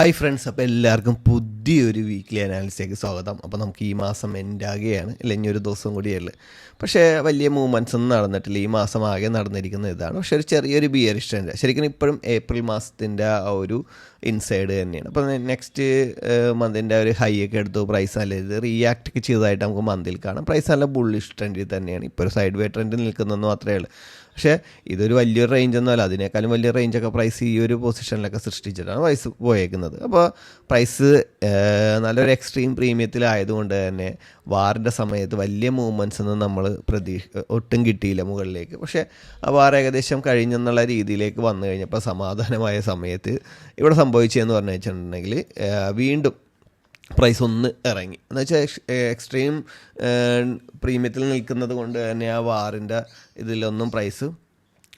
Hi friends, അപ്പോൾ എല്ലാവർക്കും പുതിയൊരു വീക്ക്ലി അനാലിസിലേക്ക് സ്വാഗതം. അപ്പോൾ നമുക്ക് ഈ മാസം എൻഡാകുകയാണ്, അല്ലെങ്കിൽ ഒരു ദിവസം കൂടിയുള്ളു. പക്ഷേ വലിയ മൂവ്മെൻറ്റ്സ് ഒന്നും നടന്നിട്ടില്ല. ഈ മാസം ആകെ നടന്നിരിക്കുന്ന ഇതാണ്. പക്ഷേ ഒരു ചെറിയൊരു ബിയറിഷ് ട്രെൻഡ് ശരിക്കും ഇപ്പോഴും ഏപ്രിൽ മാസത്തിൻ്റെ ആ ഒരു ഇൻസൈഡ് തന്നെയാണ്. അപ്പോൾ നെക്സ്റ്റ് മന്തിൻ്റെ ഒരു ഹൈ ഒക്കെ എടുത്തു, പ്രൈസ് നല്ല ഇത് റിയാക്ട് ഒക്കെ ചെയ്തതായിട്ട് നമുക്ക് മന്തിൽ കാണാം. പ്രൈസ് നല്ല ബുള്ളിഷ് ട്രെൻഡിൽ തന്നെയാണ്. ഇപ്പോൾ ഒരു സൈഡ് വേ ട്രെൻഡ് നിൽക്കുന്നതെന്ന് മാത്രമേ ഉള്ളൂ. പക്ഷേ ഇതൊരു വലിയൊരു റേഞ്ചൊന്നുമല്ല, അതിനേക്കാളും വലിയ റേഞ്ചൊക്കെ പ്രൈസ് ഈ ഒരു പൊസിഷനിലൊക്കെ സൃഷ്ടിച്ചിട്ടാണ് പ്രൈസ് പോയേക്കുന്നത്. അപ്പോൾ പ്രൈസ് നല്ലൊരു എക്സ്ട്രീം പ്രീമിയത്തിലായതുകൊണ്ട് തന്നെ വാറിൻ്റെ സമയത്ത് വലിയ മൂവ്മെൻറ്റ്സ് ഒന്നും നമ്മൾ ഒട്ടും കിട്ടിയില്ല മുകളിലേക്ക്. പക്ഷേ ആ വാർ ഏകദേശം കഴിഞ്ഞെന്നുള്ള രീതിയിലേക്ക് വന്നു കഴിഞ്ഞപ്പോൾ സമാധാനമായ സമയത്ത് ഇവിടെ സംഭവിച്ചതെന്ന് പറഞ്ഞു വെച്ചിട്ടുണ്ടെങ്കിൽ വീണ്ടും പ്രൈസ് ഒന്ന് ഇറങ്ങി. എന്ന് വെച്ചാൽ എക്സ്ട്രീം പ്രീമിയത്തിൽ നിൽക്കുന്നത് കൊണ്ട് തന്നെ ആ വാറിൻ്റെ ഇതിലൊന്നും പ്രൈസ്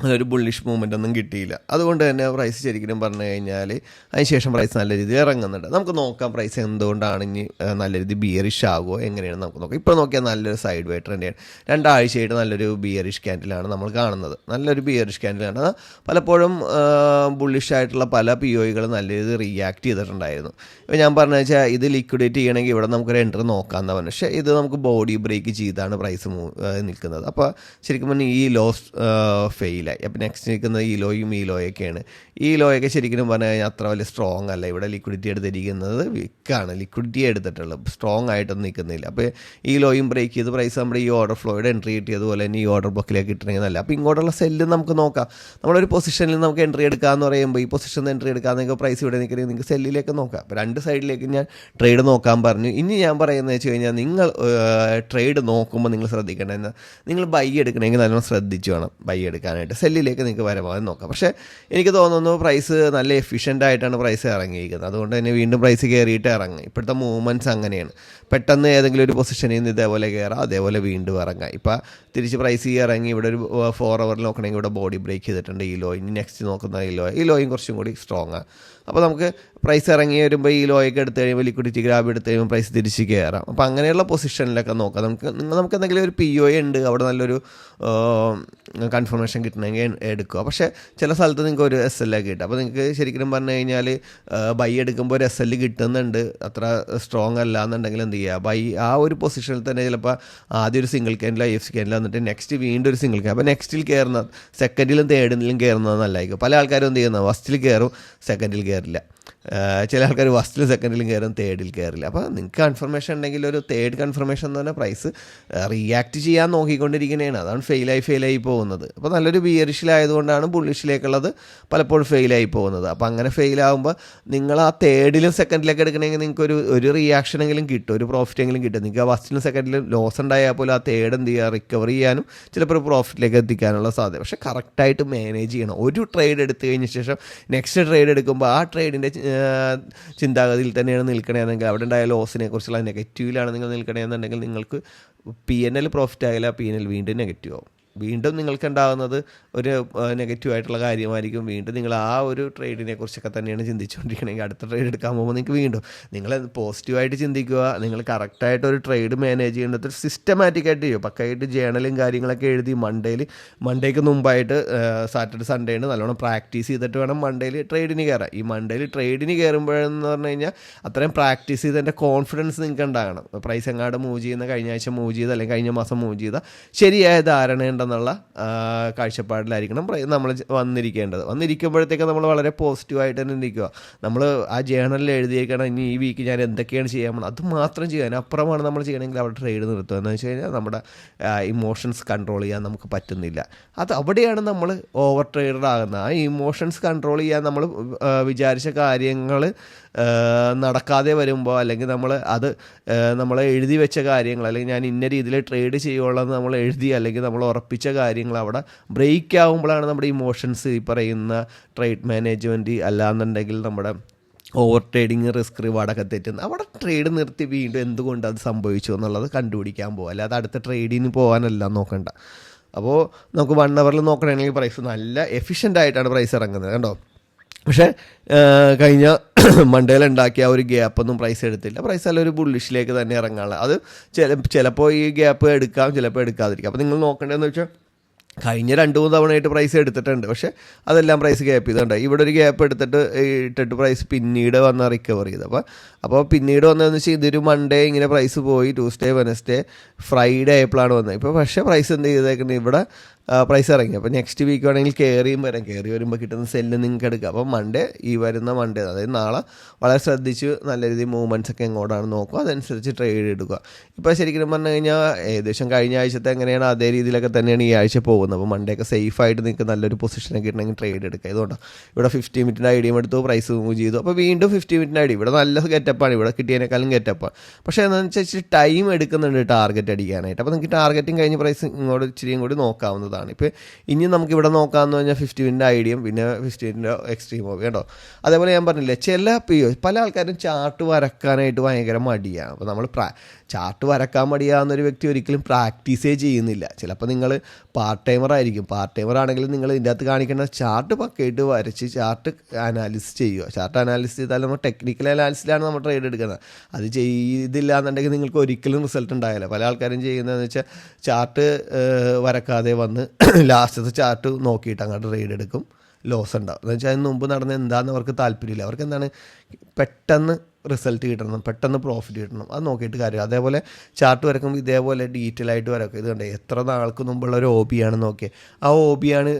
അതൊരു ബുള്ളിഷ് മൂവ്മെൻ്റ് ഒന്നും കിട്ടിയില്ല. അതുകൊണ്ട് തന്നെ പ്രൈസ് ശരിക്കും പറഞ്ഞു കഴിഞ്ഞാൽ അതിനുശേഷം പ്രൈസ് നല്ല രീതിയിൽ ഇറങ്ങുന്നുണ്ട്. നമുക്ക് നോക്കാം പ്രൈസ് എന്തുകൊണ്ടാണ് ഇനി നല്ല രീതിയിൽ ബിയറിഷ് ആകുമോ എങ്ങനെയാണ് നമുക്ക് നോക്കാം. ഇപ്പോൾ നോക്കിയാൽ നല്ലൊരു സൈഡ് വേ ട്രെൻഡാണ്. രണ്ടാഴ്ചയായിട്ട് നല്ലൊരു ബിയറിഷ് ക്യാൻഡിലാണ് നമ്മൾ കാണുന്നത്. നല്ലൊരു ബിയറിഷ് ക്യാൻഡിലാണ്. ബുള്ളിഷ് ആയിട്ടുള്ള പല പി ഒകൾ നല്ല രീതിയിൽ റിയാക്ട് ചെയ്തിട്ടുണ്ടായിരുന്നു. ഇപ്പോൾ ഞാൻ പറഞ്ഞു വെച്ചാൽ ഇത് ലിക്വിഡേറ്റ് ചെയ്യണമെങ്കിൽ ഇവിടെ നമുക്കൊരു എൻട്രി നോക്കാമെന്ന് പറഞ്ഞു. പക്ഷേ ഇത് നമുക്ക് ബോഡി ബ്രേക്ക് ചെയ്താണ് പ്രൈസ് നിൽക്കുന്നത്. അപ്പോൾ ശരിക്കും പറഞ്ഞാൽ ഈ ലോസ് ഫെയിൽ. അപ്പോൾ നെക്സ്റ്റ് നിൽക്കുന്നത് ഈ ലോയൊക്കെയാണ്. ഈ ലോയൊക്കെ ശരിക്കും പറഞ്ഞു കഴിഞ്ഞാൽ അത്ര വലിയ സ്ട്രോങ് അല്ല. ഇവിടെ ലിക്വിഡിറ്റി എടുത്തിരിക്കുന്നത് വിക്കാണ്, ലിക്വിഡിറ്റി എടുത്തിട്ടുള്ളത്, സ്ട്രോങ് ആയിട്ടൊന്നും നിൽക്കുന്നില്ല. അപ്പോൾ ഈ ലോയും ബ്രേക്ക് ചെയ്ത് പ്രൈസ് നമ്മുടെ ഈ ഓർഡർ ഫ്ലോയുടെ എൻട്രി കിട്ടിയതുപോലെ തന്നെ ഈ ഓർഡർ ബുക്കിലേക്ക് കിട്ടണമെങ്കിൽ നല്ല. അപ്പോൾ ഇങ്ങോട്ടുള്ള സെല്ല് നമുക്ക് നോക്കാം. നമ്മളൊരു പൊസിഷനിൽ നമുക്ക് എൻട്രി എടുക്കാമെന്ന് പറയുമ്പോൾ ഈ പൊസിഷനിൽ എൻട്രി എടുക്കാമെന്നൊക്കെ പ്രൈസ് ഇവിടെ നിൽക്കണമെങ്കിൽ നിങ്ങൾക്ക് സെല്ലിലേക്ക് നോക്കാം. അപ്പോൾ രണ്ട് സൈഡിലേക്ക് ഞാൻ ട്രേഡ് നോക്കാൻ പറഞ്ഞു. ഇനി ഞാൻ പറയുന്നത് വെച്ച് കഴിഞ്ഞാൽ നിങ്ങൾ ട്രേഡ് നോക്കുമ്പോൾ നിങ്ങൾ ശ്രദ്ധിക്കേണ്ടത്, നിങ്ങൾ ബൈ എടുക്കണമെങ്കിൽ നല്ലോണം ശ്രദ്ധിച്ച് വേണം ബൈ എടുക്കാനായിട്ട്. സെല്ലിലേക്ക് നിങ്ങൾക്ക് പരമാവധി നോക്കാം. പക്ഷേ എനിക്ക് തോന്നുന്നു പ്രൈസ് നല്ല എഫിഷ്യൻ്റ് ആയിട്ടാണ് പ്രൈസ് ഇറങ്ങിയിരിക്കുന്നത്. അതുകൊണ്ട് തന്നെ വീണ്ടും പ്രൈസ് കയറിയിട്ട് ഇറങ്ങും. ഇപ്പോഴത്തെ മൂവ്മെൻറ്റ്സ് അങ്ങനെയാണ്. പെട്ടെന്ന് ഏതെങ്കിലും ഒരു പൊസിഷനിൽ നിന്ന് ഇതേപോലെ കയറാം, അതേപോലെ വീണ്ടും ഇറങ്ങാം. ഇപ്പോൾ തിരിച്ച് പ്രൈസ് ഇറങ്ങി ഇവിടെ ഒരു 4 hour നോക്കണമെങ്കിൽ ഇവിടെ ബോഡി ബ്രേക്ക് ചെയ്തിട്ടുണ്ട് ഈ ലോ. ഇനി നെക്സ്റ്റ് നോക്കുന്ന ഈ ലോയും കുറച്ചും കൂടി സ്ട്രോങ് ആണ്. അപ്പോൾ നമുക്ക് പ്രൈസ് ഇറങ്ങി വരുമ്പോൾ ഈ ലോയൊക്കെ എടുത്ത് കഴിയുമ്പോൾ ലിക്വിഡിറ്റി ഗ്രാബ് എടുത്ത് കഴിയുമ്പോൾ പ്രൈസ് തിരിച്ച് കയറാം. അപ്പോൾ അങ്ങനെയുള്ള പൊസിഷനിലൊക്കെ നോക്കാം. നമുക്ക് എന്തെങ്കിലും ഒരു പി ഒ ഉണ്ട്, അവിടെ നല്ലൊരു കൺഫർമേഷൻ കിട്ടണമെങ്കിൽ എടുക്കുക. പക്ഷേ ചില സ്ഥലത്ത് നിങ്ങൾക്ക് ഒരു എസ് എൽ ഒക്കെ കിട്ടും. അപ്പോൾ നിങ്ങൾക്ക് ശരിക്കും പറഞ്ഞു കഴിഞ്ഞാൽ ബൈ എടുക്കുമ്പോൾ ഒരു എസ് എൽ കിട്ടുന്നുണ്ട്, അത്ര സ്ട്രോങ് അല്ല എന്നുണ്ടെങ്കിൽ എന്ത് ചെയ്യുക, ബൈ ആ ഒരു പൊസിഷനിൽ തന്നെ ചിലപ്പോൾ ആദ്യം ഒരു സിംഗിൾ ക്യാൻഡിൽ IFC ക്യാൻഡിൽ വന്നിട്ട് നെക്സ്റ്റ് വീണ്ടും ഒരു സിംഗിൾ ക്യാൻ. അപ്പോൾ നെക്സ്റ്റിൽ കയറുന്ന സെക്കൻഡിലും തേർഡിലും കയറുന്നത് നല്ലതായിരിക്കും. പല ആൾക്കാരും എന്ത് ചെയ്യുന്നത്, ഫസ്റ്റിൽ കയറും സെക്കൻഡിൽ കയറില്ല. ചില ആൾക്കാർ ഫസ്റ്റിലും സെക്കൻഡിലും കയറും, തേർഡിൽ കയറില്ല. അപ്പോൾ നിങ്ങൾക്ക് കൺഫർമേഷൻ ഉണ്ടെങ്കിൽ ഒരു തേർഡ് കൺഫർമേഷൻ എന്ന് പറഞ്ഞാൽ പ്രൈസ് റിയാക്ട് ചെയ്യാൻ നോക്കിക്കൊണ്ടിരിക്കുന്നതാണ്. അതാണ് ഫെയിലായി പോകുന്നത്. അപ്പോൾ നല്ലൊരു ബിയറിഷിലായതുകൊണ്ടാണ് ബുള്ളിഷിലേക്കുള്ളത് പലപ്പോഴും ഫെയിലായി പോകുന്നത്. അപ്പോൾ അങ്ങനെ ഫെയിലാകുമ്പോൾ നിങ്ങൾ ആ തേർഡിലും സെക്കൻഡിലൊക്കെ എടുക്കണമെങ്കിൽ നിങ്ങൾക്ക് ഒരു റിയാക്ഷനെങ്കിലും കിട്ടും, ഒരു പ്രോഫിറ്റെങ്കിലും കിട്ടും. നിങ്ങൾക്ക് ആ ഫസ്റ്റിലും സെക്കൻഡിലും ലോസ് ഉണ്ടായാൽ പോലും ആ തേർഡ് എന്ത് ചെയ്യുക, റിക്കവർ ചെയ്യാനും ചിലപ്പോൾ പ്രോഫിറ്റിലേക്ക് എത്തിക്കാനുള്ള സാധ്യത. പക്ഷേ കറക്റ്റായിട്ട് മാനേജ് ചെയ്യണം. ഒരു ട്രേഡ് എടുത്തു കഴിഞ്ഞ ശേഷം നെക്സ്റ്റ് ട്രേഡ് എടുക്കുമ്പോൾ ആ ട്രേഡിൻ്റെ ചിന്താഗതിയിൽ തന്നെയാണ് നിൽക്കണമെങ്കിൽ അവിടെ ഉണ്ടായ ലോസിനെ കുറിച്ചുള്ള നെഗറ്റീവിലാണ് നിങ്ങൾ നിൽക്കണമെന്നുണ്ടെങ്കിൽ നിങ്ങൾക്ക് PNL പ്രോഫിറ്റ് ആയാലും PNL വീണ്ടും നെഗറ്റീവ് ആവും. വീണ്ടും നിങ്ങൾക്ക് ഉണ്ടാകുന്നത് ഒരു നെഗറ്റീവായിട്ടുള്ള കാര്യമായിരിക്കും. വീണ്ടും നിങ്ങൾ ആ ഒരു ട്രേഡിനെ കുറിച്ചൊക്കെ തന്നെയാണ് ചിന്തിച്ചുകൊണ്ടിരിക്കണമെങ്കിൽ അടുത്ത ട്രേഡ് എടുക്കാൻ പോകുമ്പോൾ നിങ്ങൾക്ക് വീണ്ടും നിങ്ങൾ പോസിറ്റീവായിട്ട് ചിന്തിക്കുക. നിങ്ങൾ കറക്റ്റായിട്ടൊരു ട്രേഡ് മാനേജ് ചെയ്യേണ്ടത് സിസ്റ്റമാറ്റിക്കായിട്ട് ചെയ്യും. പക്കായിട്ട് ജേണലും കാര്യങ്ങളൊക്കെ എഴുതി മൺഡേക്ക് മുമ്പായിട്ട് സാറ്റർഡേ സൺഡേ ഉണ്ട് നല്ലോണം പ്രാക്ടീസ് ചെയ്തിട്ട് വേണം മൺഡേയിൽ ട്രേഡിന് കയറാം. ഈ മൺഡേയിൽ ട്രേഡിന് കയറുമ്പോഴെന്ന് പറഞ്ഞു കഴിഞ്ഞാൽ അത്രയും പ്രാക്ടീസ് ചെയ്തതിൻ്റെ കോൺഫിഡൻസ് നിങ്ങൾക്ക് ഉണ്ടാകണം. പ്രൈസ് എങ്ങാണ്ട് മൂവ് ചെയ്യുന്ന, കഴിഞ്ഞ ആഴ്ച മൂവ് ചെയ്ത അല്ലെങ്കിൽ കഴിഞ്ഞ മാസം മൂവ് ചെയ്ത ശരിയായ ധാരണയുണ്ടെന്നുള്ള കാഴ്ചപ്പാടിലായിരിക്കണം നമ്മൾ വന്നിരിക്കുമ്പോഴത്തേക്ക് നമ്മൾ വളരെ പോസിറ്റീവായിട്ട് തന്നെ ഇരിക്കുക. നമ്മൾ ആ ജേണലിൽ എഴുതിയേക്കണം ഇനി ഈ വീക്ക് ഞാൻ എന്തൊക്കെയാണ് ചെയ്യാൻ പോകുന്നത്, അത് മാത്രം ചെയ്യാൻ അപ്പുറമാണ് നമ്മൾ ചെയ്യണമെങ്കിൽ അവിടെ ട്രേഡ് നിർത്തുക. എന്ന് വെച്ച് കഴിഞ്ഞാൽ നമ്മുടെ ഇമോഷൻസ് കൺട്രോൾ ചെയ്യാൻ നമുക്ക് പറ്റുന്നില്ല. അത് അവിടെയാണ് നമ്മൾ ഓവർ ട്രേഡർ ആകുന്നത്. ആ ഇമോഷൻസ് കൺട്രോൾ ചെയ്യാൻ നമ്മൾ വിചാരിച്ച കാര്യങ്ങൾ നടക്കാതെ വരുമ്പോൾ, അല്ലെങ്കിൽ നമ്മൾ എഴുതി വെച്ച കാര്യങ്ങൾ, അല്ലെങ്കിൽ ഞാൻ ഇന്ന രീതിയിൽ ട്രേഡ് ചെയ്യുള്ളതെന്ന് നമ്മൾ എഴുതി അല്ലെങ്കിൽ നമ്മൾ ഉറപ്പിച്ച കാര്യങ്ങൾ അവിടെ ബ്രേക്ക് ആകുമ്പോഴാണ് നമ്മുടെ ഇമോഷൻസ്, ഈ പറയുന്ന ട്രേഡ് മാനേജ്മെൻറ്റ് അല്ലാന്നുണ്ടെങ്കിൽ നമ്മുടെ ഓവർ ട്രേഡിങ് റിസ്ക് റിവാർഡൊക്കെ തെറ്റുന്നത്. അവിടെ ട്രേഡ് നിർത്തി വീണ്ടും എന്തുകൊണ്ട് അത് സംഭവിച്ചു എന്നുള്ളത് കണ്ടുപിടിക്കാൻ പോകുക, അല്ലാതെ അടുത്ത ട്രേഡിന് പോകാനല്ല നോക്കണ്ട. അപ്പോൾ നമുക്ക് 1 hour നോക്കണമെങ്കിൽ പ്രൈസ് നല്ല എഫിഷ്യൻ്റ് ആയിട്ടാണ് പ്രൈസ് ഇറങ്ങുന്നത് കണ്ടോ. പക്ഷേ കഴിഞ്ഞ മൺഡേയിൽ ഉണ്ടാക്കിയ ആ ഒരു ഗ്യാപ്പൊന്നും പ്രൈസ് എടുത്തില്ല. പ്രൈസ് അല്ല ഒരു ബുള്ളിഷിലേക്ക് തന്നെ ഇറങ്ങാനുള്ള. അത് ചിലപ്പോൾ ഈ ഗ്യാപ്പ് എടുക്കാം, ചിലപ്പോൾ എടുക്കാതിരിക്കാം. അപ്പോൾ നിങ്ങൾ നോക്കേണ്ടതെന്ന് വെച്ചാൽ കഴിഞ്ഞ 2-3 തവണയായിട്ട് പ്രൈസ് എടുത്തിട്ടുണ്ട്. പക്ഷേ അതെല്ലാം പ്രൈസ് ഗ്യാപ്പ് ചെയ്തുകൊണ്ട് ഇവിടെ ഒരു ഗ്യാപ്പ് എടുത്തിട്ട് ഇട്ടിട്ട് പ്രൈസ് പിന്നീട് വന്ന് റിക്കവർ ചെയ്ത്. അപ്പോൾ പിന്നീട് വന്നതെന്ന് വെച്ചാൽ ഇതൊരു മൺഡേ ഇങ്ങനെ പ്രൈസ് പോയി, ട്യൂസ്ഡേ വെനസ്ഡേ ഫ്രൈഡേ ആയപ്പോഴാണ് വന്നത്. ഇപ്പോൾ പക്ഷേ പ്രൈസ് എന്ത് ചെയ്തേക്കുന്നത് ഇവിടെ പ്രൈസ് ഇറങ്ങി. അപ്പോൾ നെക്സ്റ്റ് വീക്ക് വേണമെങ്കിൽ കയറിയും വരാം. കയറി വരുമ്പോൾ കിട്ടുന്ന സെല്ല് നിങ്ങൾക്ക് എടുക്കാം. അപ്പോൾ മൺഡേ ഈ വരുന്ന മൺഡേ അതായത് നാളെ വളരെ ശ്രദ്ധിച്ച് നല്ല രീതിയിൽ മൂവ്മെൻറ്റ്സ് ഒക്കെ എങ്ങോട്ടാണ് നോക്കുക, അതനുസരിച്ച് ട്രേഡ് എടുക്കുക. ഇപ്പോൾ ശരിക്കും പറഞ്ഞു കഴിഞ്ഞാൽ ഏകദേശം കഴിഞ്ഞ ആഴ്ചത്തെ എങ്ങനെയാണ് അതേ രീതിയിലൊക്കെ തന്നെയാണ് ഈ ആഴ്ച പോകുന്നത്. അപ്പോൾ മൺഡേ ഒക്കെ സേഫായിട്ട് നിങ്ങൾക്ക് നല്ലൊരു പൊസിഷനൊക്കെ കിട്ടണമെങ്കിൽ ട്രേഡ് എടുക്കുക. ഇതുകൊണ്ടാണ് ഇവിടെ 50 മിനിറ്റിൻ്റെ ഐഡിയം എടുത്തു, പ്രൈസ് മൂവ് ചെയ്തു. അപ്പോൾ വീണ്ടും 50 മിനിറ്റിൻ്റെ ഐഡിയ ഇവിടെ നല്ല ഗെറ്റപ്പാണ്, ഇവിടെ കിട്ടിയതിനേക്കാളും ഗെറ്റപ്പാണ്. പക്ഷേ എന്താണെന്ന് വെച്ചാൽ ടൈം എടുക്കുന്നുണ്ട് ടാർഗറ്റ് അടിക്കാനായിട്ട്. അപ്പോൾ നിങ്ങൾക്ക് ടാർഗറ്റിങ് കഴിഞ്ഞ് പ്രൈസ് ഇങ്ങോട്ട് ഇച്ചിരിയും കൂടി നോക്കാവുന്നതാണ്. ഇപ്പോൾ ഇനി നമുക്കിവിടെ നോക്കാമെന്ന് പറഞ്ഞാൽ 50 മിനിറ്റ് ഐഡിയം പിന്നെ 50 മിനിറ്റ് എക്സ്ട്രീം ഓവർ കേട്ടോ. അതേപോലെ ഞാൻ പറഞ്ഞില്ലേ, പല ആൾക്കാരും ചാർട്ട് വരക്കാനായിട്ട് ഭയങ്കര മടിയാണ്. അപ്പോൾ നമ്മൾ ചാർട്ട് വരക്കാൻ മടിയാവുന്നൊരു വ്യക്തി ഒരിക്കലും പ്രാക്ടീസേ ചെയ്യുന്നില്ല. ചിലപ്പോൾ നിങ്ങൾ പാർട്ട് ടൈമർ ആയിരിക്കും. പാർട്ട് ടൈമർ ആണെങ്കിലും നിങ്ങൾ ഇതിൻ്റെ അകത്ത് കാണിക്കേണ്ട ചാർട്ട് പക്കയിട്ട് വരച്ച് ചാർട്ട് അനാലിസിസ് ചെയ്യുക. ചാർട്ട് അനാലിസിസ് ചെയ്താൽ നമ്മൾ ടെക്നിക്കൽ അനാലിസിസിലാണ് നമ്മൾ ട്രേഡ് എടുക്കുന്നത്. അത് ചെയ്തില്ല എന്നുണ്ടെങ്കിൽ നിങ്ങൾക്ക് ഒരിക്കലും റിസൾട്ട് ഉണ്ടാകില്ല. പല ആൾക്കാരും ചെയ്യുന്നതെന്ന് വെച്ചാൽ ചാർട്ട് വരക്കാതെ വന്ന് ലാസ്റ്റത്തെ ചാർട്ട് നോക്കിയിട്ട് അങ്ങോട്ട് ട്രേഡ് എടുക്കും, ലോസ് ഉണ്ടാവും. എന്ന് വെച്ചാൽ അതിന് മുമ്പ് നടന്ന എന്താണെന്ന് അവർക്ക് താല്പര്യമില്ല. അവർക്ക് എന്താണ് പെട്ടെന്ന് റിസൾട്ട് കിട്ടണം, പെട്ടെന്ന് പ്രോഫിറ്റ് കിട്ടണം, അത് നോക്കിയിട്ട് കാര്യം. അതേപോലെ ചാർട്ട് വരക്കുമ്പോൾ ഇതേപോലെ ഡീറ്റെയിൽ ആയിട്ട് വരക്കും. ഇത് കണ്ടേ എത്ര നാൾക്ക് മുമ്പുള്ള ഒരു OB-ആണ് നോക്കിയത്. ആ OB-ആണ്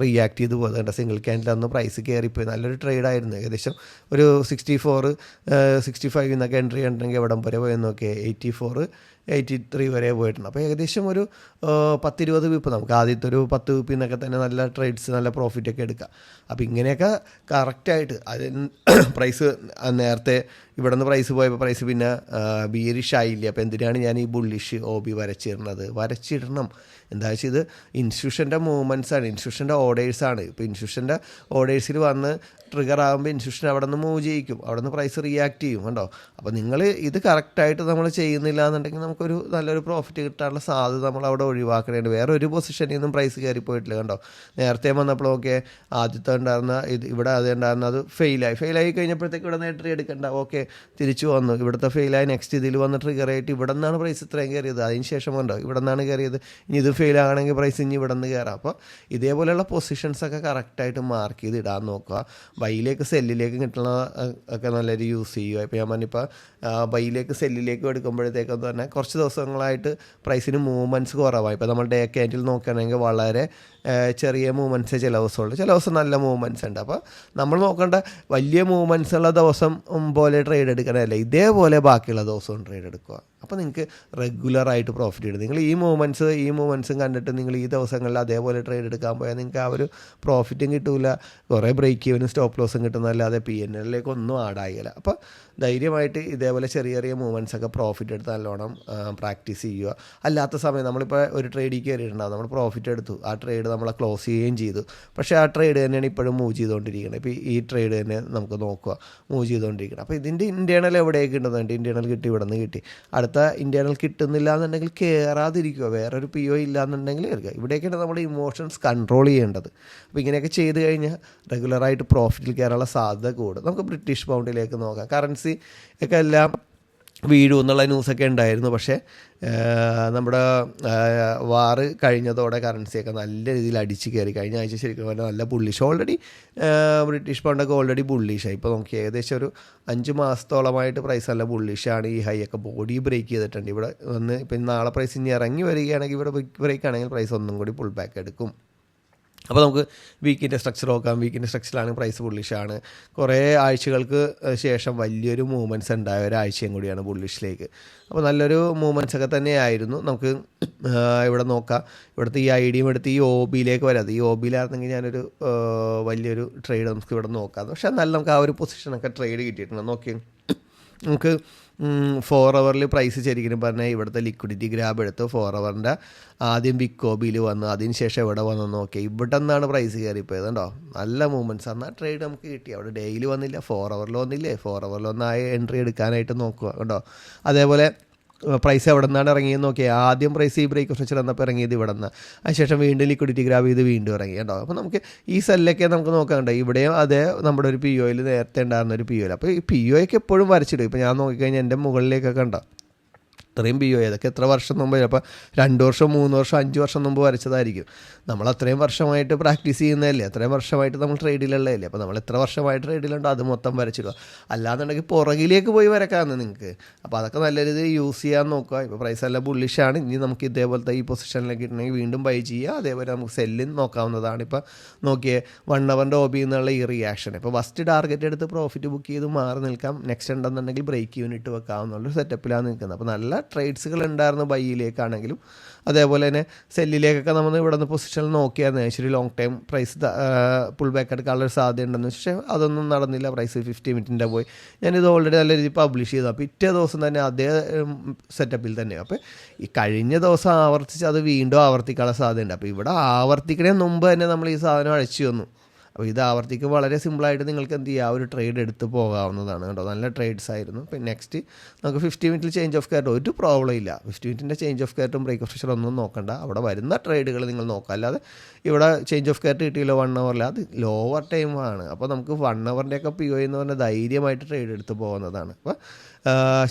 റിയാക്ട് ചെയ്ത് പോയത്. കണ്ട സിംഗിൾ ക്യാൻഡിൽ അന്ന് പ്രൈസ് കയറിപ്പോയി. നല്ലൊരു ട്രേഡായിരുന്നു. ഏകദേശം ഒരു 64-65 എന്നൊക്കെ എൻട്രി ഉണ്ടെങ്കിൽ എവിടം വരെ പോയെന്ന് നോക്കിയാൽ 84-83 വരെ പോയിട്ടുണ്ട്. അപ്പോൾ ഏകദേശം ഒരു 10-20 വിപ്പ് നമുക്ക് ആദ്യത്തെ ഒരു 10 വിപ്പിൽ നിന്നൊക്കെ തന്നെ നല്ല ട്രേഡ്സ് നല്ല പ്രോഫിറ്റൊക്കെ എടുക്കാം. അപ്പോൾ ഇങ്ങനെയൊക്കെ കറക്റ്റായിട്ട് അതിന് പ്രൈസ് നേരത്തെ ഇവിടെ നിന്ന് പ്രൈസ് പോയപ്പോൾ പ്രൈസ് പിന്നെ ബീരിഷ് ആയില്ല. അപ്പോൾ എന്തിനാണ് ഞാൻ ഈ ബുള്ളിഷ് OB വരച്ചിടണം. എന്താ വെച്ചാൽ ഇത് ഇൻസ്റ്റിറ്റ്യൂഷൻ്റെ മൂവ്മെൻറ്റ്സാണ്, ഇൻസ്റ്റിറ്റ്യൂഷൻ്റെ ഓർഡേഴ്സാണ്. ഇപ്പോൾ ഇൻസ്റ്റിറ്റ്യൂഷൻ്റെ ഓർഡേഴ്സിൽ വന്ന് ട്രിഗർ ആകുമ്പോൾ ഇൻസ്റ്റിറ്റ്യൂഷൻ അവിടെ നിന്ന് മൂവ് ചെയ്യിക്കും, അവിടെ നിന്ന് പ്രൈസ് റിയാക്ട് ചെയ്യും കണ്ടോ. അപ്പോൾ നിങ്ങൾ ഇത് കറക്റ്റായിട്ട് നമ്മൾ ചെയ്യുന്നില്ല എന്നുണ്ടെങ്കിൽ നമുക്കൊരു നല്ലൊരു പ്രോഫിറ്റ് കിട്ടാനുള്ള സാധ്യത നമ്മൾ അവിടെ ഒഴിവാക്കണേണ്ട്. വേറെ ഒരു പൊസിഷനിൽ നിന്നും പ്രൈസ് കയറിപ്പോയിട്ടില്ല കണ്ടോ. നേരത്തെ വന്നപ്പോഴൊക്കെ ആദ്യത്തെ ഉണ്ടായിരുന്ന ഇവിടെ അത് ഉണ്ടായിരുന്ന അത് ഫെയിലായി കഴിഞ്ഞപ്പോഴത്തേക്ക് ഇവിടെ നിന്ന് എൻട്രി എടുക്കണ്ട, ഓക്കെ തിരിച്ചു വന്നു. ഇവിടുത്തെ ഫെയിലായി നെക്സ്റ്റ് ഇതിൽ വന്ന് ട്രിഗർ ആയിട്ട് ഇവിടെ നിന്നാണ് പ്രൈസ് ഇത്രയും കയറിയത്. അതിന് ശേഷം കണ്ടോ ഇവിടെ നിന്നാണ് കയറിയത്. ഇനി ഇത് ഫെയിലാകണമെങ്കിൽ പ്രൈസ് ഇനി ഇവിടെ നിന്ന് കയറാം. അപ്പോൾ ഇതേപോലെയുള്ള പൊസിഷൻസൊക്കെ കറക്റ്റായിട്ട് മാർക്ക് ചെയ്ത് ഇടാൻ നോക്കുക. ബൈയിലേക്ക് സെല്ലിലേക്ക് കിട്ടുന്ന ഒക്കെ നല്ലൊരു യൂസ് ചെയ്യുക. ഇപ്പോൾ ഞാൻ പറഞ്ഞിപ്പോൾ ബൈയിലേക്ക് സെല്ലിലേക്ക് എടുക്കുമ്പോഴത്തേക്കെന്ന് പറഞ്ഞാൽ കുറച്ച് ദിവസങ്ങളായിട്ട് പ്രൈസിന് മൂവ്മെൻറ്റ്സ് കുറവാണ്. ഇപ്പോൾ നമ്മൾ ഡേ ക്യാൻഡിൽ നോക്കുകയാണെങ്കിൽ വളരെ ചെറിയ മൂവ്മെൻറ്റ്സേ ചില ദിവസമുള്ളൂ, ചില ദിവസം നല്ല മൂവ്മെൻറ്റ്സ് ഉണ്ട്. അപ്പോൾ നമ്മൾ നോക്കേണ്ട വലിയ മൂവ്മെൻറ്റ്സ് ഉള്ള ദിവസം പോലെ ട്രേഡ് എടുക്കണമല്ല, ഇതേപോലെ ബാക്കിയുള്ള ദിവസവും ട്രേഡ് എടുക്കുക. അപ്പോൾ നിങ്ങൾക്ക് റെഗുലറായിട്ട് പ്രോഫിറ്റ് കിട്ടും. നിങ്ങൾ ഈ മൂവ്മെൻറ്റ്സും കണ്ടിട്ട് നിങ്ങൾ ഈ ദിവസങ്ങളിൽ അതേപോലെ ട്രേഡ് എടുക്കാൻ പോയാൽ നിങ്ങൾക്ക് ആ ഒരു പ്രോഫിറ്റും കിട്ടില്ല, കുറേ ബ്രേക്ക് ഈവനും സ്റ്റോപ്പ് ലോസും കിട്ടുന്നതല്ലാതെ PNL ഒന്നും ആഡായില്ല. അപ്പോൾ ധൈര്യമായിട്ട് ഇതേപോലെ ചെറിയ മൂവ്മെൻറ്റ്സൊക്കെ പ്രോഫിറ്റ് എടുത്ത് നല്ലോണം പ്രാക്ടീസ് ചെയ്യുക. അല്ലാത്ത സമയം നമ്മളിപ്പോൾ ഒരു ട്രേഡിൽ കയറിയിട്ടുണ്ടാകും, നമ്മൾ പ്രോഫിറ്റ് എടുത്തു, ആ ട്രേഡ് നമ്മളെ ക്ലോസ് ചെയ്യുകയും ചെയ്തു, പക്ഷേ ആ ട്രേഡ് തന്നെയാണ് ഇപ്പോഴും മൂവ് ചെയ്തുകൊണ്ടിരിക്കുന്നത്. ഇപ്പോൾ ഈ ട്രേഡ് തന്നെ നമുക്ക് നോക്കുക മൂവ് ചെയ്തുകൊണ്ടിരിക്കണം. അപ്പോൾ ഇതിൻ്റെ ഇൻറ്റേർണൽ എവിടെയൊക്കെ കിട്ടുന്നുണ്ട്, ഇൻറ്റേർണൽ കിട്ടി, ഇവിടെ നിന്ന് കിട്ടി, അടുത്ത ഇൻറ്റേർണൽ കിട്ടുന്നില്ല എന്നുണ്ടെങ്കിൽ കയറാതിരിക്കുക, വേറൊരു PO ഇല്ല എന്നുണ്ടെങ്കിൽ കയറുക. ഇവിടെയൊക്കെയാണ് നമ്മുടെ ഇമോഷൻസ് കൺട്രോൾ ചെയ്യേണ്ടത്. അപ്പോൾ ഇങ്ങനെയൊക്കെ ചെയ്ത് കഴിഞ്ഞാൽ റെഗുലറായിട്ട് പ്രോഫിറ്റിൽ കയറാനുള്ള സാധ്യത കൂടും. നമുക്ക് ബ്രിട്ടീഷ് പൗണ്ടിലേക്ക് നോക്കാം. കറൻസി ഒക്കെ എല്ലാം വീഴും എന്നുള്ള ന്യൂസൊക്കെ ഉണ്ടായിരുന്നു. പക്ഷേ നമ്മുടെ വാറ് കഴിഞ്ഞതോടെ കറൻസിയൊക്കെ നല്ല രീതിയിൽ അടിച്ച് കയറി. കഴിഞ്ഞ ആഴ്ച ശരിക്കും പറഞ്ഞാൽ നല്ല ബുള്ളിഷ്, ഓൾറെഡി ബ്രിട്ടീഷ് പൗണ്ടൊക്കെ ഓൾറെഡി ബുള്ളിഷായി. ഇപ്പോൾ നോക്കി ഏകദേശം ഒരു 5 മാസത്തോളമായിട്ട് പ്രൈസ് നല്ല ബുള്ളിഷാണ്. ഈ ഹൈ ഒക്കെ ബോഡി ബ്രേക്ക് ചെയ്തിട്ടുണ്ട്. ഇവിടെ വന്ന് ഇപ്പം നാളെ പ്രൈസ് ഇനി ഇറങ്ങി വരികയാണെങ്കിൽ ഇവിടെ ബ്രേക്ക് ആണെങ്കിൽ പ്രൈസ് ഒന്നും കൂടി പുൾ ബാക്ക് എടുക്കും. അപ്പോൾ നമുക്ക് വീക്കിൻ്റെ സ്ട്രക്ചർ നോക്കാം. വീക്കിൻ്റെ സ്ട്രക്ചറിലാണ് പ്രൈസ് ബുള്ളിഷാണ്. കുറേ ആഴ്ചകൾക്ക് ശേഷം വലിയൊരു മൂവ്മെൻറ്റ്സ് ഉണ്ടായ ഒരാഴ്ചയും കൂടിയാണ് ബുള്ളിഷിലേക്ക്. അപ്പോൾ നല്ലൊരു മൂവ്മെൻറ്റ്സ് ഒക്കെ തന്നെയായിരുന്നു. നമുക്ക് ഇവിടെ നോക്കാം. ഇവിടുത്തെ ഈ ഐഡിയും എടുത്ത് ഈ OB-യിലേക്ക് വരാതെ, ഈ OB-യിലായിരുന്നെങ്കിൽ ഞാനൊരു വലിയൊരു ട്രേഡ് നമുക്ക് ഇവിടെ നോക്കാം. പക്ഷേ എന്നാലും നമുക്ക് ആ ഒരു പൊസിഷനൊക്കെ ട്രേഡ് കിട്ടിയിട്ടുണ്ട്. നോക്കി നമുക്ക് 4 hourൽ പ്രൈസ് ശരിക്കും പറഞ്ഞാൽ ഇവിടുത്തെ ലിക്വിഡിറ്റി ഗ്രാബ് എടുത്ത് 4 hourൻ്റെ ആദ്യം ബിഗ് OB-യിൽ വന്നു, അതിന് ശേഷം ഇവിടെ വന്ന് നോക്കി ഇവിടെ നിന്നാണ് പ്രൈസ് കയറിപ്പോയത് കണ്ടോ. നല്ല മൂവ്മെൻറ്റ്സ് ആണ്. ആ ട്രേഡ് നമുക്ക് കിട്ടി. അവിടെ ഡെയിലി വന്നില്ല, 4 hourൽ വന്നില്ലേ, 4 hourൽ വന്നായി എൻട്രി എടുക്കാനായിട്ട് നോക്കുക കണ്ടോ. അതേപോലെ പ്രൈസ് എവിടെ നിന്നാണ് ഇറങ്ങിയെന്ന് നോക്കിയാൽ ആദ്യം പ്രൈസ് ഈ ബ്രേക്ക് സ്ട്രക്ചർ വന്നപ്പോൾ ഇറങ്ങിയത് ഇവിടെ നിന്ന്, അതിനുശേഷം വീണ്ടും ലിക്വിഡിറ്റി ഗ്രാബ് ചെയ്ത് വീണ്ടും ഇറങ്ങി കേട്ടോ. അപ്പോൾ നമുക്ക് ഈ സെല്ലൊക്കെ നമുക്ക് നോക്കാനുണ്ട്. ഇവിടെയും അതേ നമ്മുടെ ഒരു POയിൽ നേരത്തെ ഉണ്ടായിരുന്ന ഒരു POയിൽ. അപ്പോൾ ഈ POയൊക്കെ എപ്പോഴും വരച്ചിടും. ഇപ്പോൾ ഞാൻ നോക്കിക്കഴിഞ്ഞാൽ എൻ്റെ മുകളിലേക്കൊക്കെ ഉണ്ടോ അത്രയും പി ഒ അതൊക്കെ എത്ര വർഷം മുമ്പ്, അപ്പോൾ 2 വർഷം 3 വർഷം 5 വർഷം മുമ്പ് വരച്ചതായിരിക്കും. നമ്മൾ അത്രയും വർഷമായിട്ട് പ്രാക്ടീസ് ചെയ്യുന്നതല്ലേ, അത്രയും വർഷമായിട്ട് നമ്മൾ ട്രേഡിലുള്ളതല്ലേ. അപ്പോൾ നമ്മൾ എത്ര വർഷമായിട്ട് ട്രേഡിലുണ്ടോ അത് മൊത്തം വരച്ചിടുക. അല്ലാന്നുണ്ടെങ്കിൽ പുറകിലേക്ക് പോയി വരക്കാമെന്ന് നിങ്ങൾക്ക്. അപ്പോൾ അതൊക്കെ നല്ല രീതിയിൽ യൂസ് ചെയ്യാൻ നോക്കുക. ഇപ്പോൾ പ്രൈസ് എല്ലാം ബുള്ളിഷാണ്, ഇനി നമുക്ക് ഇതേപോലത്തെ ഈ പൊസിഷനിലേക്ക് ഇട്ടുണ്ടെങ്കിൽ വീണ്ടും ബൈ ചെയ്യുക. അതേപോലെ നമുക്ക് സെല്ലിൻ നോക്കാവുന്നതാണ്. ഇപ്പോൾ നോക്കിയേ 1 അവറിൻ്റെ OB എന്നുള്ള ഈ റിയാക്ഷൻ, ഇപ്പോൾ ഫസ്റ്റ് ടാർഗറ്റ് എടുത്ത് പ്രോഫിറ്റ് ബുക്ക് ചെയ്ത് മാറി നിൽക്കാം. നെക്സ്റ്റ് ഉണ്ടെന്നുണ്ടെങ്കിൽ ബ്രേക്ക് യൂണിറ്റ് വെക്കാവുന്നുള്ളൊരു സെറ്റപ്പിലാണ് നിൽക്കുന്നത്. അപ്പോൾ നല്ല ട്രേഡ്സുകൾ ഉണ്ടായിരുന്നു ബൈയിലേക്കാണെങ്കിലും. അതേപോലെ തന്നെ സെല്ലിലേക്കൊക്കെ നമ്മൾ ഇവിടെ നിന്ന് പൊസിഷനിൽ നോക്കിയായിരുന്നു actually long time price pull back എടുക്കാനുള്ള ഒരു സാധ്യത ഉണ്ടെന്ന്. പക്ഷേ അതൊന്നും നടന്നില്ല. പ്രൈസ് 50 മിനിറ്റിൻ്റെ പോയി. ഞാനിത് ഓൾറെഡി നല്ല രീതിയിൽ പബ്ലിഷ് ചെയ്തു. പിറ്റേ ദിവസം തന്നെ അതേ സെറ്റപ്പിൽ തന്നെ. അപ്പോൾ ഈ കഴിഞ്ഞ ദിവസം ആവർത്തിച്ച് അത് വീണ്ടും ആവർത്തിക്കാനുള്ള സാധ്യതയുണ്ട്. അപ്പോൾ ഇവിടെ ആവർത്തിക്കുന്നതിന് മുമ്പ് തന്നെ നമ്മൾ ഈ സാധനം അഴിച്ചു വന്നു. അപ്പോൾ ഇത് ആവർത്തിക്ക് വളരെ സിമ്പിളായിട്ട് നിങ്ങൾക്ക് എന്ത് ചെയ്യുക, ഒരു ട്രേഡ് എടുത്ത് പോകാവുന്നതാണ് കേട്ടോ. നല്ല ട്രേഡ്സ് ആയിരുന്നു. പിന്നെ നെക്സ്റ്റ് നമുക്ക് 50 മിനിറ്റിൽ ചേഞ്ച് ഓഫ് കയറ്റം ഒരു പ്രോബ്ലം ഇല്ല. 50 മിനിറ്റിൻ്റെ ചേഞ്ച് ഓഫ് കയറ്റും ബ്രേക്ക് ഓഫ് പ്രഷർ ഒന്നും നോക്കണ്ട. അവിടെ വരുന്ന ട്രേഡുകൾ നിങ്ങൾ നോക്കുക. അല്ലാതെ ഇവിടെ ചേഞ്ച് ഓഫ് കയറ്റ് കിട്ടിയില്ല 1 അവറിൽ, അത് ലോവർ ടൈമാണ്. അപ്പോൾ നമുക്ക് 1 അവറിൻ്റെയൊക്കെ PO എന്ന് പറഞ്ഞാൽ ധൈര്യമായിട്ട് ട്രേഡ് എടുത്ത് പോകുന്നതാണ്. അപ്പോൾ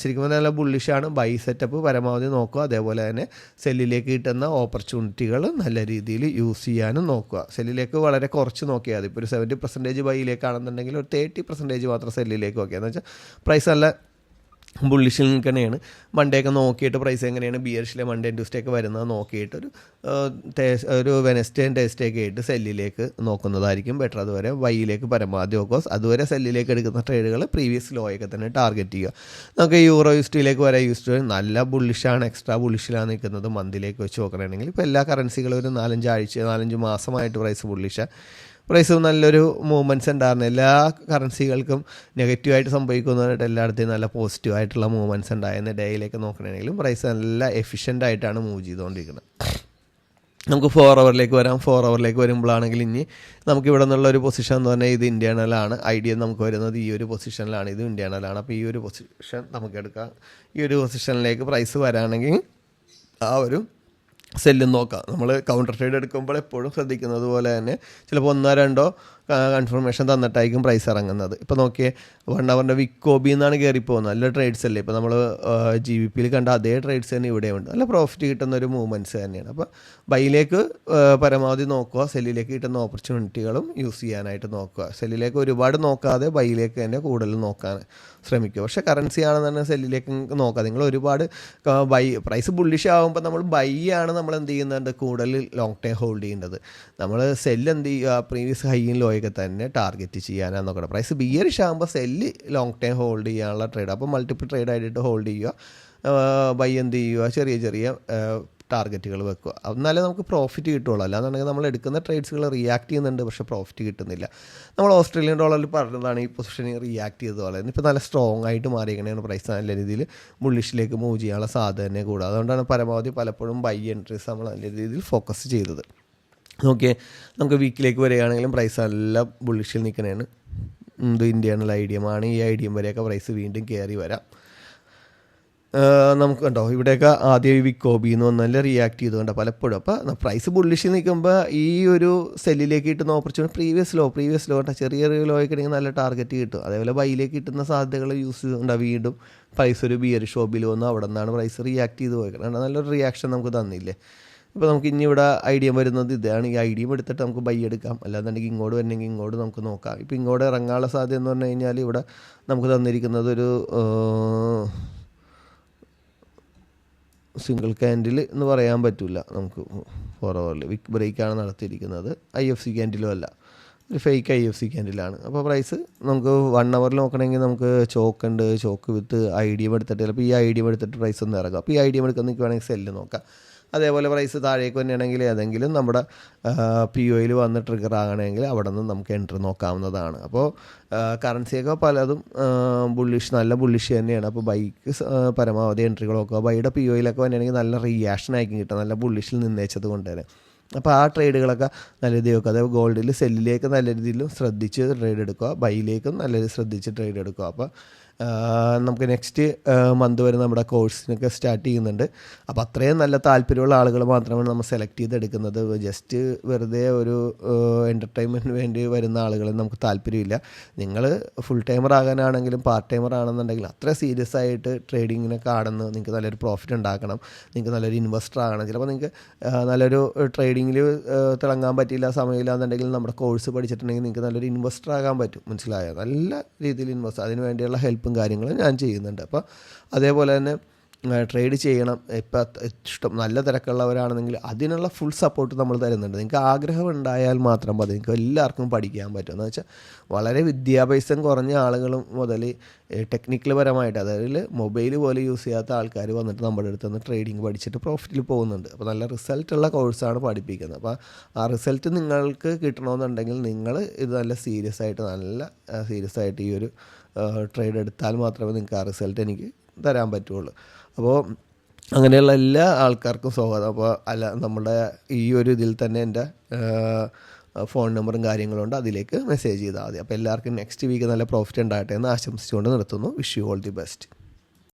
ശരിക്കും നല്ല ബുള്ളിഷാണ്. ബൈ സെറ്റപ്പ് പരമാവധി നോക്കുക. അതേപോലെ തന്നെ സെല്ലിലേക്ക് കിട്ടുന്ന ഓപ്പർച്യൂണിറ്റികൾ നല്ല രീതിയിൽ യൂസ് ചെയ്യാനും നോക്കുക. സെല്ലിലേക്ക് വളരെ കുറച്ച് നോക്കിയാൽ മതി. ഇപ്പോൾ ഒരു 70% ബൈയിലേക്കാണെന്നുണ്ടെങ്കിൽ ഒരു 30% മാത്രം സെല്ലിലേക്ക് നോക്കിയാൽ. എന്ന് വെച്ചാൽ പ്രൈസ് നല്ല ബുള്ളിഷിൽ നിൽക്കണേയാണ്. മൺഡേയൊക്കെ നോക്കിയിട്ട് പ്രൈസ് എങ്ങനെയാണ് ബിയർഷിലെ മൺഡേ ട്യൂസ്ഡേ ഒക്കെ വരുന്നത് നോക്കിയിട്ട് ഒരു വെനസ്ഡേ തേഴ്സ്ഡേ ഒക്കെ ആയിട്ട് സെല്ലിലേക്ക് നോക്കുന്നതായിരിക്കും ബെറ്റർ. അതുവരെ വൈയിലേക്ക് പരമാവധി നോക്കുക. അതുവരെ സെല്ലിലേക്ക് എടുക്കുന്ന ട്രേഡുകൾ പ്രീവിയസ് ലോയൊക്കെ തന്നെ ടാർഗറ്റ് ചെയ്യുക. നമുക്ക് യൂറോ യൂസ്റ്റിലേക്ക് വരാം. യൂസ്റ്റ് നല്ല ബുള്ളിഷാണ്, എക്സ്ട്രാ ബുള്ളിഷിലാണ് നിൽക്കുന്നത്. മന്തിലേക്ക് വെച്ച് നോക്കണമെങ്കിൽ ഇപ്പോൾ എല്ലാ കറൻസികളും ഒരു 4-5 മാസമായിട്ട് പ്രൈസ് ബുള്ളിഷാണ്. പ്രൈസ് നല്ലൊരു മൂവ്മെൻറ്റ്സ് ഉണ്ടായിരുന്നു. എല്ലാ കറൻസികൾക്കും നെഗറ്റീവായിട്ട് സംഭവിക്കുന്നതായിട്ട് എല്ലായിടത്തും നല്ല പോസിറ്റീവായിട്ടുള്ള മൂവ്മെൻറ്റ്സ് ഉണ്ടായിരുന്നു. ഡേയിലേക്ക് നോക്കണമെങ്കിലും പ്രൈസ് നല്ല എഫിഷ്യൻ്റ് ആയിട്ടാണ് മൂവ് ചെയ്തുകൊണ്ടിരിക്കുന്നത്. നമുക്ക് 4 അവറിലേക്ക് വരാം. 4 അവറിലേക്ക് വരുമ്പോഴാണെങ്കിൽ ഇനി നമുക്ക് ഇവിടെ നിന്നുള്ളൊരു പൊസിഷൻ എന്ന് പറഞ്ഞാൽ ഇത് ഇൻറ്റേർണലാണ്. ഐഡിയ നമുക്ക് വരുന്നത് ഈ ഒരു പൊസിഷനിലാണ്. ഇത് ഇൻറ്റേർണലാണ്. അപ്പോൾ ഈ ഒരു പൊസിഷൻ നമുക്ക് എടുക്കാം. ഈ ഒരു പൊസിഷനിലേക്ക് പ്രൈസ് വരാണെങ്കിൽ ആ ഒരു സെല്ലും നോക്കാം. നമ്മൾ കൗണ്ടർ ട്രേഡ് എടുക്കുമ്പോൾ എപ്പോഴും ശ്രദ്ധിക്കുന്നത് പോലെ തന്നെ ചിലപ്പോൾ 1-2 കൺഫർമേഷൻ തന്നിട്ടായിരിക്കും പ്രൈസ് ഇറങ്ങുന്നത്. ഇപ്പോൾ നോക്കിയേ 1 അവറിൻ്റെ വിക്കോബി എന്നാണ് കയറിപ്പോകുന്നത്. നല്ല ട്രേഡ്സ് അല്ലേ. ഇപ്പോൾ നമ്മൾ GBPയിൽ കണ്ട അതേ ട്രേഡ്സ് തന്നെ ഇവിടെയുണ്ട്. നല്ല പ്രോഫിറ്റ് കിട്ടുന്ന ഒരു മൂവ്മെൻറ്റ്സ് തന്നെയാണ്. അപ്പോൾ ബൈയിലേക്ക് പരമാവധി നോക്കുക. സെല്ലിലേക്ക് കിട്ടുന്ന ഓപ്പർച്യൂണിറ്റികളും യൂസ് ചെയ്യാനായിട്ട് നോക്കുക. സെല്ലിലേക്ക് ഒരുപാട് നോക്കാതെ ബൈയിലേക്ക് തന്നെ കൂടുതൽ നോക്കാൻ ശ്രമിക്കുക. പക്ഷേ കറൻസി ആണെന്നുണ്ടെങ്കിൽ സെല്ലിലേക്ക് നോക്കുക. നിങ്ങൾ ഒരുപാട് പ്രൈസ് ബുള്ളിഷ് ആകുമ്പോൾ നമ്മൾ ബൈ ആണ് നമ്മൾ എന്ത് ചെയ്യുന്നുണ്ട് കൂടുതൽ ലോങ് ടൈം ഹോൾഡ് ചെയ്യേണ്ടത്. നമ്മൾ സെല്ല് എന്ത് ചെയ്യുക, പ്രീവിയസ് ഹൈയും ലോയൊക്കെ തന്നെ ടാർഗറ്റ് ചെയ്യാനാണ് നോക്കണം. പ്രൈസ് ബിയറിഷ് ആകുമ്പോൾ സെല്ല് ലോങ് ടൈം ഹോൾഡ് ചെയ്യാനുള്ള ട്രേഡ്. അപ്പോൾ മൾട്ടിപ്പിൾ ട്രേഡ് ആയിട്ട് ഹോൾഡ് ചെയ്യുക. ബൈ എന്ത് ചെയ്യുക, ചെറിയ ചെറിയ ടാർഗറ്റുകൾ വെക്കുക. എന്നാലേ നമുക്ക് പ്രോഫിറ്റ് കിട്ടുള്ളൂ. അല്ലാന്നുണ്ടെങ്കിൽ നമ്മൾ എടുക്കുന്ന ട്രേഡ്സുകൾ റിയാക്ട് ചെയ്യുന്നുണ്ട്, പക്ഷേ പ്രോഫിറ്റ് കിട്ടുന്നില്ല. നമ്മൾ ഓസ്ട്രേലിയൻ ഡോളറിൽ പറഞ്ഞതാണ് ഈ പൊസിഷനിൽ റിയാക്ട് ചെയ്തതുപോലെ. ഇപ്പോൾ നല്ല സ്ട്രോങ് ആയിട്ട് മാറിയിരിക്കണേണ്. പ്രൈസ് നല്ല രീതിയിൽ ബുള്ളിഷിലേക്ക് മൂവ് ചെയ്യാനുള്ള സാധ്യത തന്നെ കൂടുക. അതുകൊണ്ടാണ് പരമാവധി പലപ്പോഴും ബൈ എൻട്രീസ് നമ്മൾ നല്ല രീതിയിൽ ഫോക്കസ് ചെയ്തത്. നോക്കിയേ നമുക്ക് വീക്കിലേക്ക് വരികയാണെങ്കിലും പ്രൈസ് നല്ല ബുള്ളിഷിൽ നിൽക്കണേണ്. ഇത് ഇന്ത്യനുള്ള ഐഡിയമാണ്. ഈ ഐഡിയം വരെയൊക്കെ പ്രൈസ് വീണ്ടും കയറി വരാം. നമുക്ക് കണ്ടോ ഇവിടെയൊക്കെ ആദ്യം വിക്കോബി എന്ന് വന്നാൽ റിയാക്ട് ചെയ്തുകൊണ്ട് പലപ്പോഴും. അപ്പോൾ പ്രൈസ് ബുള്ളിഷിൽ നിൽക്കുമ്പോൾ ഈ ഒരു സെല്ലിലേക്ക് കിട്ടുന്ന ഓപ്പർച്യൂണിറ്റി പ്രീവിയസ് ലോ ചെറിയ ലോയൊക്കെ ആണെങ്കിൽ നല്ല ടാർഗറ്റ് കിട്ടും. അതേപോലെ ബൈയിലേക്ക് കിട്ടുന്ന സാധ്യതകൾ യൂസ് ചെയ്തുകൊണ്ട് വീണ്ടും പ്രൈസ് ഒരു ബിയർ ഷോപ്പിൽ വന്നു. അവിടെ നിന്നാണ് പ്രൈസ് റിയാക്ട് ചെയ്ത് പോയിക്കണം. നല്ലൊരു റിയാക്ഷൻ നമുക്ക് തന്നില്ലേ. ഇപ്പോൾ നമുക്ക് ഇനി ഇവിടെ ഐഡിയ വരുന്നത് ഇതാണ്. ഈ ഐഡിയ എടുത്തിട്ട് നമുക്ക് ബൈ എടുക്കാം. അല്ലാന്നുണ്ടെങ്കിൽ ഇങ്ങോട്ട് വരണമെങ്കിൽ ഇങ്ങോട്ട് നമുക്ക് നോക്കാം. ഇപ്പോൾ ഇങ്ങോട്ട് ഇറങ്ങാനുള്ള സാധ്യത എന്ന് പറഞ്ഞു കഴിഞ്ഞാൽ ഇവിടെ നമുക്ക് തന്നിരിക്കുന്നത് ഒരു സിംഗിൾ ക്യാൻഡിൽ എന്ന് പറയാൻ പറ്റില്ല. നമുക്ക് 4 അവറിൽ വിക്ക് ബ്രേക്കാണ് നടത്തിയിരിക്കുന്നത്. IFC ക്യാൻഡിലും അല്ല, ഒരു ഫേക്ക് IFC ക്യാൻഡിലാണ്. അപ്പോൾ പ്രൈസ് നമുക്ക് 1 അവറിൽ നോക്കണമെങ്കിൽ നമുക്ക് ചോക്ക് ഉണ്ട്. ചോക്ക് വിത്ത് IDM എടുത്തിട്ട് ചിലപ്പോൾ ഈ IDM എടുത്തിട്ട് പ്രൈസ് ഒന്ന് ഇറങ്ങാം. അപ്പോൾ ഈ IDM എടുക്കാൻ നിൽക്കുകയാണെങ്കിൽ സെല്ല് നോക്കാം. അതേപോലെ പ്രൈസ് താഴേക്ക് തന്നെയാണെങ്കിൽ ഏതെങ്കിലും നമ്മുടെ POയിൽ വന്ന് ട്രിഗർ ആകണമെങ്കിൽ അവിടെ നിന്ന് നമുക്ക് എൻട്രി നോക്കാവുന്നതാണ്. അപ്പോൾ കറൻസിയൊക്കെ പലതും നല്ല ബുള്ളിഷ് തന്നെയാണ്. അപ്പോൾ ബൈക്ക് പരമാവധി എൻട്രികൾ നോക്കുക. ബൈയുടെ POയിലൊക്കെ വന്നിട്ടുണ്ടെങ്കിൽ നല്ല റിയാക്ഷൻ ആയിരിക്കും കിട്ടുക, നല്ല ബുള്ളിഷിൽ നിന്നേച്ചത് കൊണ്ട് തന്നെ. അപ്പോൾ ആ ട്രേഡുകളൊക്കെ നല്ല രീതിയിൽ വെക്കുക. അതായത് ഗോൾഡിൽ സെല്ലിലേക്ക് നല്ല രീതിയിലും ശ്രദ്ധിച്ച് ട്രേഡ് എടുക്കുക, ബൈയിലേക്കും നല്ല രീതിയിൽ ശ്രദ്ധിച്ച് ട്രേഡ് എടുക്കുക. അപ്പോൾ നമുക്ക് നെക്സ്റ്റ് മന്ത് വരെ നമ്മുടെ കോഴ്സിനൊക്കെ സ്റ്റാർട്ട് ചെയ്യുന്നുണ്ട്. അപ്പോൾ അത്രയും നല്ല താല്പര്യമുള്ള ആളുകൾ മാത്രമാണ് നമ്മൾ സെലക്ട് ചെയ്തെടുക്കുന്നത്. ജസ്റ്റ് വെറുതെ ഒരു എൻ്റർടൈൻമെൻറ്റിന് വേണ്ടി വരുന്ന ആളുകളെ നമുക്ക് താല്പര്യമില്ല. നിങ്ങൾ ഫുൾ ടൈമർ ആകാനാണെങ്കിലും പാർട്ട് ടൈമർ ആണെന്നുണ്ടെങ്കിൽ അത്ര സീരിയസ് ആയിട്ട് ട്രേഡിങ്ങിനൊക്കെ ആണെന്ന് നിങ്ങൾക്ക് നല്ലൊരു പ്രോഫിറ്റ് ഉണ്ടാക്കണം, നിങ്ങൾക്ക് നല്ലൊരു ഇൻവെസ്റ്റർ ആകണം. ചിലപ്പോൾ നിങ്ങൾക്ക് നല്ലൊരു ട്രേഡിങ്ങിൽ തിളങ്ങാൻ പറ്റിയില്ല, സമയമില്ല എന്നുണ്ടെങ്കിൽ നമ്മുടെ കോഴ്സ് പഠിച്ചിട്ടുണ്ടെങ്കിൽ നിങ്ങൾക്ക് നല്ലൊരു ഇൻവെസ്റ്റർ ആകാൻ പറ്റും. മനസ്സിലായോ? നല്ല രീതിയിൽ ഇൻവെസ്റ്റ് അതിന് വേണ്ടിയുള്ള ഹെൽപ്പും കാര്യങ്ങളും ഞാൻ ചെയ്യുന്നുണ്ട്. അപ്പോൾ അതേപോലെ തന്നെ ട്രേഡ് ചെയ്യണം, ഇപ്പം ഇഷ്ടം നല്ല തിരക്കുള്ളവരാണെന്നെങ്കിൽ അതിനുള്ള ഫുൾ സപ്പോർട്ട് നമ്മൾ തരുന്നുണ്ട്. നിങ്ങൾക്ക് ആഗ്രഹം ഉണ്ടായാൽ മാത്രം മതി, നിങ്ങൾക്ക് എല്ലാവർക്കും പഠിക്കാൻ പറ്റും. എന്ന് വെച്ചാൽ വളരെ വിദ്യാഭ്യാസം കുറഞ്ഞ ആളുകളും മുതൽ ടെക്നിക്കൽ പരമായിട്ട്, അതായത് മൊബൈൽ പോലെ യൂസ് ചെയ്യാത്ത ആൾക്കാർ വന്നിട്ട് നമ്മുടെ അടുത്ത് നിന്ന് ട്രേഡിങ് പഠിച്ചിട്ട് പ്രോഫിറ്റിൽ പോകുന്നുണ്ട്. അപ്പോൾ നല്ല റിസൾട്ടുള്ള കോഴ്സാണ് പഠിപ്പിക്കുന്നത്. അപ്പോൾ ആ റിസൾട്ട് നിങ്ങൾക്ക് കിട്ടണമെന്നുണ്ടെങ്കിൽ നിങ്ങൾ ഇത് നല്ല സീരിയസ് ആയിട്ട് ഈ ഒരു ട്രേഡ് എടുത്താൽ മാത്രമേ നിങ്ങൾക്ക് ആ റിസൾട്ട് എനിക്ക് തരാൻ പറ്റുള്ളൂ. അപ്പോൾ അങ്ങനെയുള്ള എല്ലാ ആൾക്കാർക്കും സ്വാഗതം. അപ്പോൾ നമ്മുടെ ഈ ഒരു ഇതിൽ തന്നെ എൻ്റെ ഫോൺ നമ്പറും കാര്യങ്ങളും ഉണ്ട്, അതിലേക്ക് മെസ്സേജ് ചെയ്താൽ മതി. അപ്പോൾ എല്ലാവർക്കും നെക്സ്റ്റ് വീക്ക് നല്ല പ്രോഫിറ്റ് ഉണ്ടാകട്ടെ എന്ന് ആശംസിച്ചുകൊണ്ട് നിർത്തുന്നു. Wish you all the best.